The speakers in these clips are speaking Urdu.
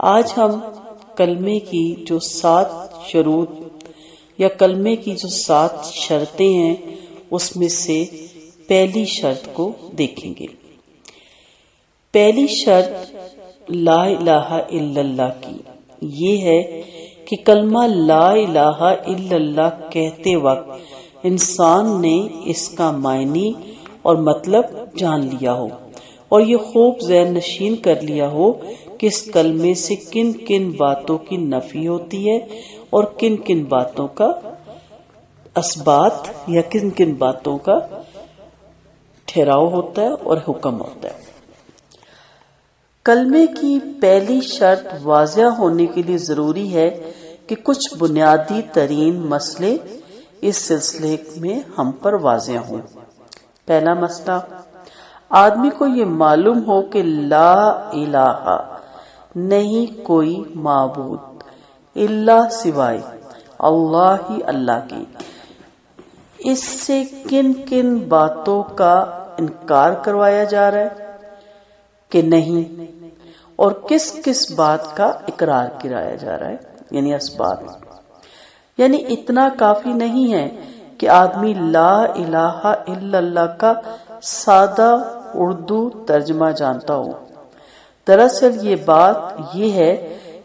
آج ہم کلمے کی جو 7 شروط یا کلمے کی جو 7 شرطیں ہیں اس میں سے پہلی شرط کو دیکھیں گے۔ پہلی شرط لا الہ الا اللہ کی یہ ہے کہ کلمہ لا الہ الا اللہ کہتے وقت انسان نے اس کا معنی اور مطلب جان لیا ہو اور یہ خوب ذہن نشین کر لیا ہو کہ اس کلمے سے کن کن باتوں کی نفی ہوتی ہے اور کن کن باتوں کا اثبات یا کن کن باتوں کا ٹھہراؤ ہوتا ہے اور حکم ہوتا ہے۔ کلمے کی پہلی شرط واضح ہونے کے لیے ضروری ہے کہ کچھ بنیادی ترین مسئلے اس سلسلے میں ہم پر واضح ہوں۔ پہلا مسئلہ، آدمی کو یہ معلوم ہو کہ لا الہ نہیں کوئی معبود الا سوائے اللہ ہی اللہ کی۔ اس سے کن کن باتوں کا انکار کروایا جا رہا ہے کہ نہیں، اور کس کس بات کا اقرار کرایا جا رہا ہے، یعنی اسباب۔ یعنی اتنا کافی نہیں ہے کہ آدمی لا الہ الا اللہ کا سادہ اردو ترجمہ جانتا ہو۔ دراصل یہ بات یہ ہے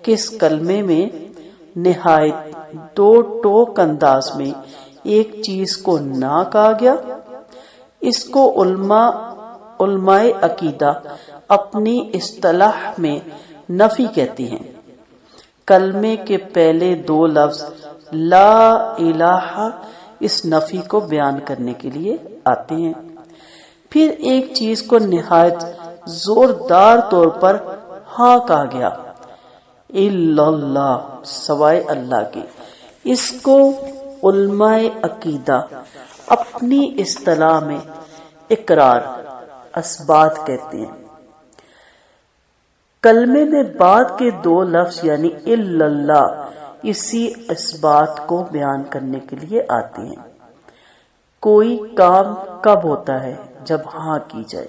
کہ اس کلمے میں نہایت دو ٹوک انداز میں ایک چیز کو نہ کہا گیا۔ اس کو علماء عقیدہ اپنی اصطلاح میں نفی کہتی ہیں۔ کلمے کے پہلے 2 لفظ لا الہ اس نفی کو بیان کرنے کے لیے آتے ہیں۔ پھر ایک چیز کو نہایت زوردار طور پر ہاں کہا گیا، الا اللہ سوائے اللہ کے۔ اس کو علماء عقیدہ اپنی اصطلاح میں اقرار اثبات کہتے ہیں۔ کلمے میں بعد کے 2 لفظ یعنی الا اللہ اسی اثبات کو بیان کرنے کے لیے آتے ہیں۔ کوئی کام کب ہوتا ہے؟ جب ہاں کی جائے،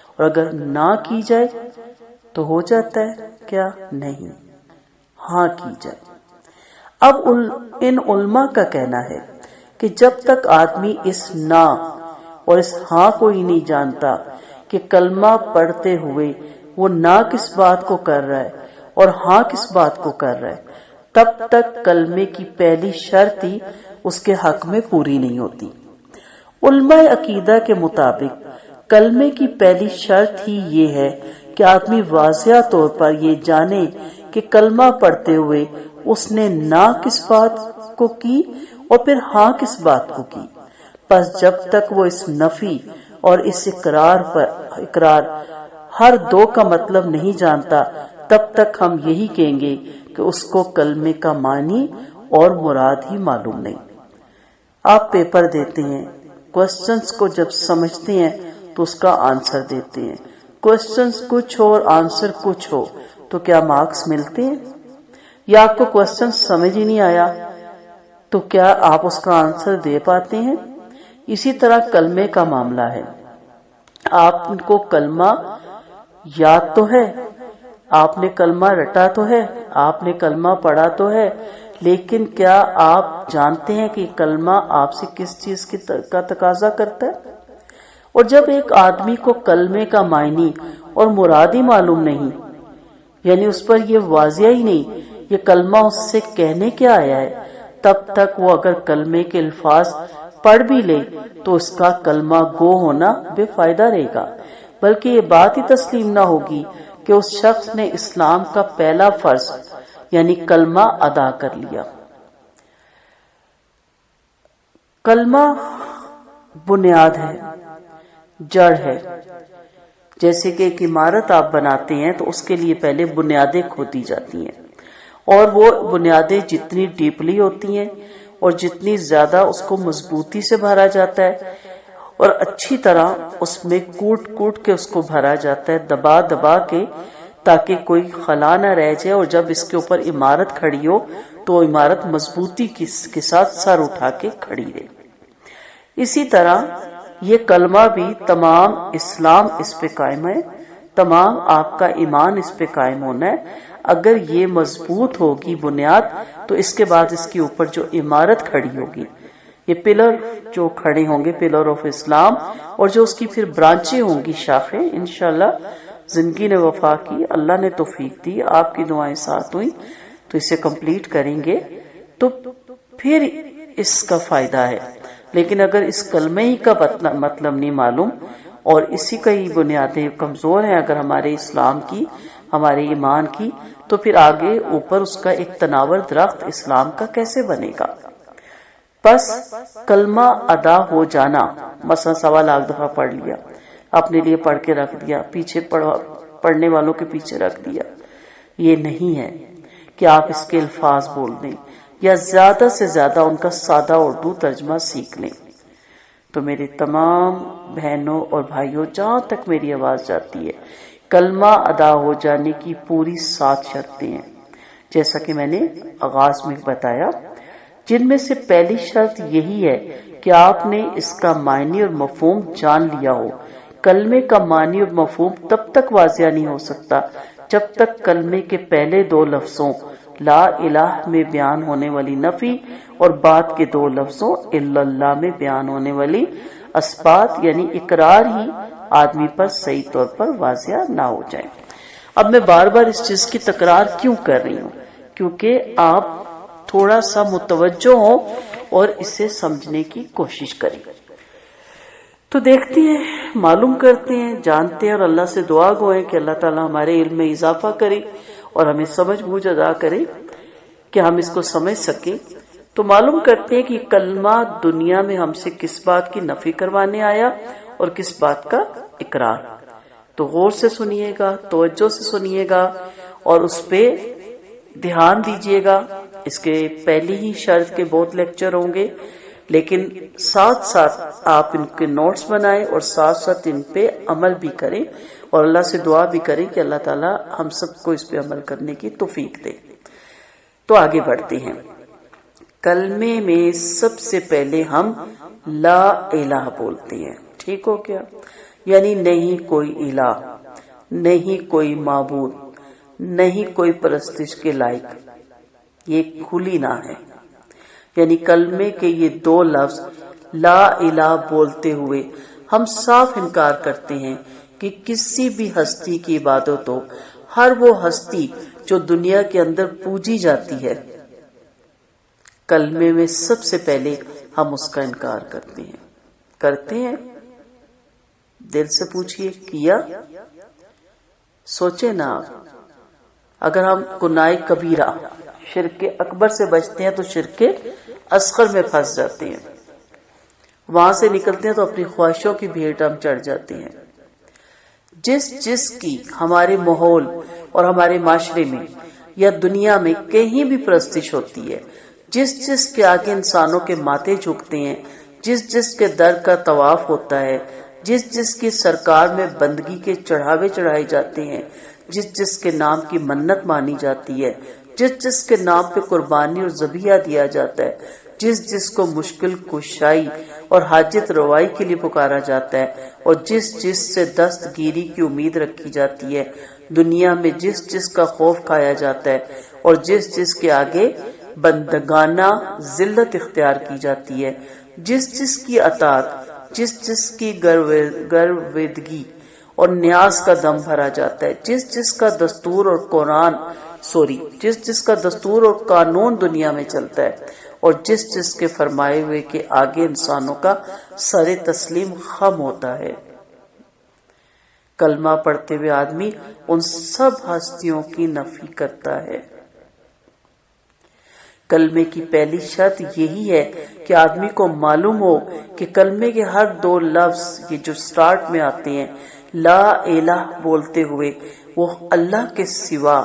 اور اگر نہ کی جائے تو ہو جاتا ہے کیا؟ نہیں، ہاں کی جائے۔ اب ان علماء کا کہنا ہے کہ جب تک آدمی اس نہ اور اس ہاں کو ہی نہیں جانتا کہ کلمہ پڑھتے ہوئے وہ نہ کس بات کو کر رہا ہے اور ہاں کس بات کو کر رہا ہے، تب تک کلمے کی پہلی شرط ہی اس کے حق میں پوری نہیں ہوتی۔ علماء عقیدہ کے مطابق کلمے کی پہلی شرط ہی یہ ہے کہ آدمی واضح طور پر یہ جانے کہ کلمہ پڑھتے ہوئے اس نے نہ کس بات کو کی اور پھر ہاں کس بات کو کی۔ پس جب تک وہ اس نفی اور اس اقرار ہر 2 کا مطلب نہیں جانتا، تب تک ہم یہی کہیں گے کہ اس کو کلمے کا معنی اور مراد ہی معلوم نہیں۔ آپ پیپر دیتے ہیں، کوسچنز کو جب سمجھتے ہیں تو اس کا آنسر دیتے ہیں۔ کوسچنز کچھ ہو اور آنسر کچھ ہو تو کیا مارکس ملتے ہیں؟ یا آپ کو کوسچن سمجھ ہی نہیں آیا تو کیا آپ اس کا آنسر دے پاتے ہیں؟ اسی طرح کلمے کا معاملہ ہے۔ آپ کو کلمہ یاد تو ہے، آپ نے کلمہ رٹا تو ہے، آپ نے کلمہ پڑھا تو ہے، لیکن کیا آپ جانتے ہیں کہ کلمہ آپ سے کس چیز کا تقاضا کرتا ہے؟ اور جب ایک آدمی کو کلمے کا معنی اور مراد ہی معلوم نہیں، یعنی اس پر یہ واضح ہی نہیں یہ کلمہ اس سے کہنے کیا آیا ہے، تب تک وہ اگر کلمے کے الفاظ پڑھ بھی لے تو اس کا کلمہ گو ہونا بے فائدہ رہے گا، بلکہ یہ بات ہی تسلیم نہ ہوگی کہ اس شخص نے اسلام کا پہلا فرض یعنی کلمہ ادا کر لیا۔ کلمہ بنیاد ہے، جڑ ہے۔ جیسے کہ ایک عمارت آپ بناتے ہیں تو اس کے لیے پہلے بنیادیں کھودی جاتی ہیں، اور وہ بنیادیں جتنی ڈیپلی ہوتی ہیں اور جتنی زیادہ اس کو مضبوطی سے بھرا جاتا ہے اور اچھی طرح اس میں کوٹ کوٹ کے اس کو بھرا جاتا ہے، دبا دبا کے، تاکہ کوئی خلا نہ رہ جائے، اور جب اس کے اوپر عمارت کھڑی ہو تو عمارت مضبوطی کے ساتھ سر اٹھا کے کھڑی رہے۔ اسی طرح یہ کلمہ بھی تمام اسلام اس پہ قائم ہے تمام آپ کا ایمان اس پہ قائم ہونا ہے. اگر یہ مضبوط ہوگی بنیاد تو اس کے بعد اس کے اوپر جو عمارت کھڑی ہوگی، یہ پلر جو کھڑے ہوں گے، پلر آف اسلام، اور جو اس کی پھر برانچیں ہوں گی، شاخیں، انشاءاللہ زندگی نے وفا کی، اللہ نے توفیق دی، آپ کی دعائیں ساتھ ہوئی تو اسے کمپلیٹ کریں گے تو پھر اس کا فائدہ ہے. لیکن اگر اس کلمے ہی کا مطلب نہیں معلوم اور اسی کا ہی بنیادیں کمزور ہیں اگر ہمارے اسلام کی، ہمارے ایمان کی، تو پھر آگے اوپر اس کا ایک تناور درخت اسلام کا کیسے بنے گا؟ بس کلمہ ادا ہو جانا، مثلا 1.25 لاکھ دفعہ پڑھ لیا، اپنے لیے پڑھ کے رکھ دیا، پیچھے پڑھنے والوں کے پیچھے رکھ دیا، یہ نہیں ہے کہ آپ اس کے الفاظ بول دیں یا زیادہ سے زیادہ ان کا سادہ اردو ترجمہ سیکھ لیں. تو میرے تمام بہنوں اور بھائیوں، جہاں تک میری آواز جاتی ہے، کلمہ ادا ہو جانے کی پوری 7 شرطیں ہیں، جیسا کہ میں نے آغاز میں بتایا، جن میں سے پہلی شرط یہی ہے کہ آپ نے اس کا معنی اور مفہوم جان لیا ہو. کلمے کا معنی اور مفہوم تب تک واضح نہیں ہو سکتا جب تک کلمے کے پہلے 2 لفظوں لا الہ میں بیان ہونے والی نفی اور بعد کے 2 لفظوں الا اللہ میں بیان ہونے والی اثبات یعنی اقرار ہی آدمی پر صحیح طور پر واضح نہ ہو جائے. اب میں بار بار اس چیز کی تکرار کیوں کر رہی ہوں؟ کیونکہ آپ تھوڑا سا متوجہ ہوں اور اسے سمجھنے کی کوشش کریں. تو دیکھتے ہیں، معلوم کرتے ہیں، جانتے ہیں، اور اللہ سے دعا گوئیں کہ اللہ تعالی ہمارے علم میں اضافہ کرے اور ہمیں سمجھ بوجھ ادا کرے کہ ہم اس کو سمجھ سکیں. تو معلوم کرتے ہیں کہ کلمہ دنیا میں ہم سے کس بات کی نفی کروانے آیا اور کس بات کا اقرار. تو غور سے سنیے گا، توجہ سے سنیے گا اور اس پہ دھیان دیجیے گا. اس کے پہلی ہی شرط کے بہت لیکچر ہوں گے، لیکن ساتھ ساتھ آپ ان کے نوٹس بنائیں اور ساتھ ساتھ ان پہ عمل بھی کریں اور اللہ سے دعا بھی کریں کہ اللہ تعالی ہم سب کو اس پہ عمل کرنے کی توفیق دے. تو آگے بڑھتے ہیں. کلمے میں سب سے پہلے ہم لا الہ بولتے ہیں، ٹھیک ہو کیا؟ یعنی نہیں کوئی الہ، نہیں کوئی معبود، نہیں کوئی پرستش کے لائق، یہ کھلی نہ ہے. یعنی کلمے کے یہ 2 لفظ لا الہ بولتے ہوئے ہم صاف انکار کرتے ہیں کہ کسی بھی ہستی کی عبادت ہو، ہر وہ ہستی جو دنیا کے اندر پوجی جاتی ہے، کلمے میں سب سے پہلے ہم اس کا انکار کرتے ہیں. دل سے پوچھئے، کیا؟ سوچے نا آپ، اگر ہم گناہ کبیرہ شرک اکبر سے بچتے ہیں تو شرک اصغر میں پھنس جاتے ہیں، وہاں سے نکلتے ہیں تو اپنی خواہشوں کی بھیٹ ہم چڑھ جاتے ہیں. جس کی ہمارے ماحول اور ہمارے معاشرے میں یا دنیا میں کہیں بھی پرستش ہوتی ہے، جس کے آگے انسانوں کے ماتھے جھکتے ہیں، جس کے در کا طواف ہوتا ہے، جس کی سرکار میں بندگی کے چڑھاوے چڑھائے جاتے ہیں، جس کے نام کی منت مانی جاتی ہے، جس کے نام پہ قربانی اور ذبیحہ دیا جاتا ہے، جس کو مشکل کشائی اور حاجت روائی کے لیے پکارا جاتا ہے، اور جس سے دستگیری کی امید رکھی جاتی ہے، دنیا میں جس کا خوف کھایا جاتا ہے، اور جس کے آگے بندگانہ ذلت اختیار کی جاتی ہے، جس کی اطاعت، جس کی گرویدگی اور نیاز کا دم بھرا جاتا ہے، جس کا دستور اور قانون دنیا میں چلتا ہے، اور جس کے فرمائے ہوئے کے آگے انسانوں کا سر تسلیم خم ہوتا ہے. کلمہ پڑھتے ہوئے آدمی ان سب ہستیوں کی نفی کرتا ہے. کلمے کی پہلی شرط یہی ہے کہ آدمی کو معلوم ہو کہ کلمے کے ہر 2 لفظ یہ جو سٹارٹ میں آتے ہیں لا الہ بولتے ہوئے، وہ اللہ کے سوا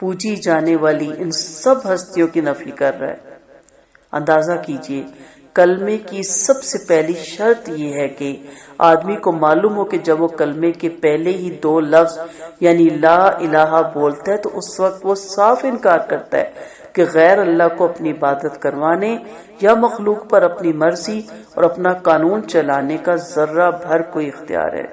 پوجی جانے والی ان سب ہستیوں کی نفی کر رہا ہے. اندازہ کیجئے، کلمے کی سب سے پہلی شرط یہ ہے کہ آدمی کو معلوم ہو کہ جب وہ کلمے کے پہلے ہی 2 لفظ یعنی لا الہ بولتا ہے تو اس وقت وہ صاف انکار کرتا ہے کہ غیر اللہ کو اپنی عبادت کروانے یا مخلوق پر اپنی مرضی اور اپنا قانون چلانے کا ذرہ بھر کوئی اختیار ہے.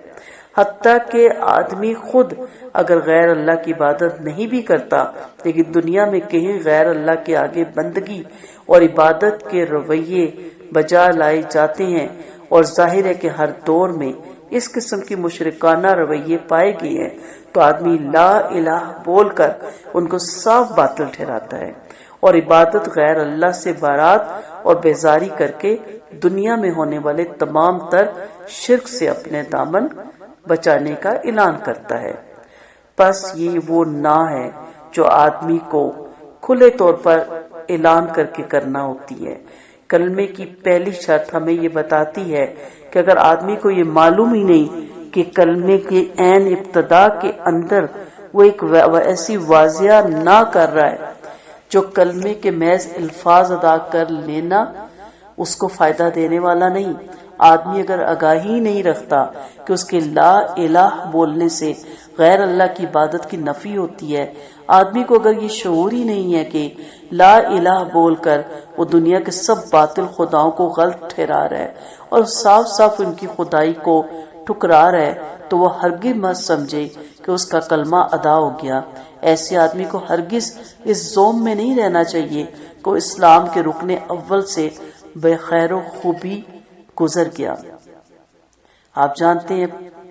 حتیٰ کہ آدمی خود اگر غیر اللہ کی عبادت نہیں بھی کرتا لیکن دنیا میں کہیں غیر اللہ کے آگے بندگی اور عبادت کے رویے بجا لائے جاتے ہیں، اور ظاہر ہے کہ ہر دور میں اس قسم کی مشرکانہ رویے پائے گئے ہیں، تو آدمی لا الہ بول کر ان کو صاف باطل ٹھہراتا ہے اور عبادت غیر اللہ سے برات اور بیزاری کر کے دنیا میں ہونے والے تمام تر شرک سے اپنے دامن بچانے کا اعلان کرتا ہے۔ پس یہ وہ نہ ہے جو آدمی کو کھلے طور پر اعلان کر کے کرنا ہوتی ہے۔ کلمے کی پہلی شرط ہمیں یہ بتاتی ہے کہ اگر آدمی کو یہ معلوم ہی نہیں کہ کلمے کے عین ابتدا کے اندر وہ ایک ایسی واضح نہ کر رہا ہے جو کلمے کے محض الفاظ ادا کر لینا اس کو فائدہ دینے والا نہیں، آدمی اگر آگاہی نہیں رکھتا کہ اس کے لا الہ بولنے سے غیر اللہ کی عبادت کی نفی ہوتی ہے، آدمی کو اگر یہ شعور ہی نہیں ہے کہ لا الہ بول کر وہ دنیا کے سب باطل خداؤں کو غلط ٹھہرا رہا ہے اور صاف صاف ان کی خدائی کو ٹھکرا رہا ہے، تو وہ ہرگز مت سمجھے کہ اس کا کلمہ ادا ہو گیا۔ ایسے آدمی کو ہرگز اس زوم میں نہیں رہنا چاہیے کہ وہ اسلام کے رکن اول سے بے خیر و خوبی گزر گیا۔ آپ جانتے ہیں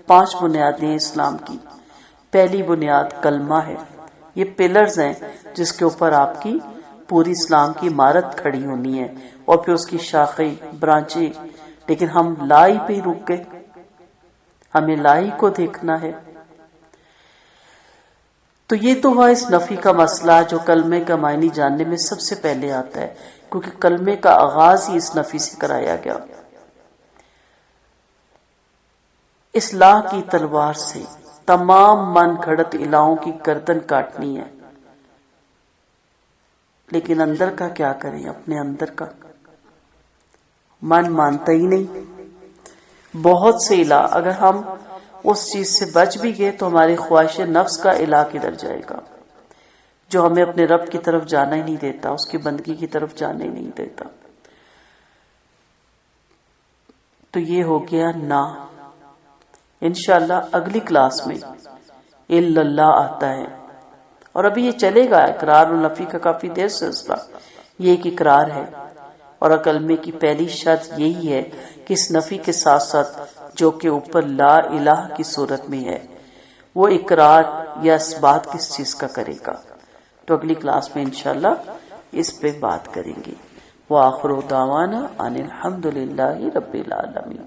5 بنیادیں اسلام کی۔ پہلی بنیاد کلمہ ہے، یہ پلرز ہیں جس کے اوپر آپ کی پوری اسلام کی عمارت کھڑی ہونی ہے، اور پھر اس کی شاخیں برانچیں، لیکن ہم لا ہی پہ رک گئے، ہمیں لا ہی کو دیکھنا ہے۔ تو یہ تو ہوا اس نفی کا مسئلہ جو کلمے کا معنی جاننے میں سب سے پہلے آتا ہے، کیونکہ کلمے کا آغاز ہی اس نفی سے کرایا گیا۔ اصلاح کی تلوار سے تمام من گھڑت الہوں کی گردن کاٹنی ہے، لیکن اندر کا کیا کریں؟ اپنے اندر کا من مانتا ہی نہیں۔ بہت سے الہ اگر ہم اس چیز سے بچ بھی گئے تو ہماری خواہش نفس کا الہ کدھر جائے گا جو ہمیں اپنے رب کی طرف جانا ہی نہیں دیتا، اس کی بندگی کی طرف جانا ہی نہیں دیتا۔ تو یہ ہو گیا نا۔ انشاءاللہ اگلی کلاس میں الا اللہ آتا ہے، اور ابھی یہ چلے گا اقرار و نفی کا کافی دیر سلسلہ۔ یہ ایک اقرار ہے، اور کلمے کی پہلی شرط یہی ہے کہ اس نفی کے ساتھ ساتھ جو کہ اوپر لا الہ کی صورت میں ہے، وہ اقرار یا اس بات کس چیز کا کرے گا۔ تو اگلی کلاس میں انشاءاللہ اس پہ بات کریں گے۔ وآخر دعوانا ان الحمدللہ رب العالمین۔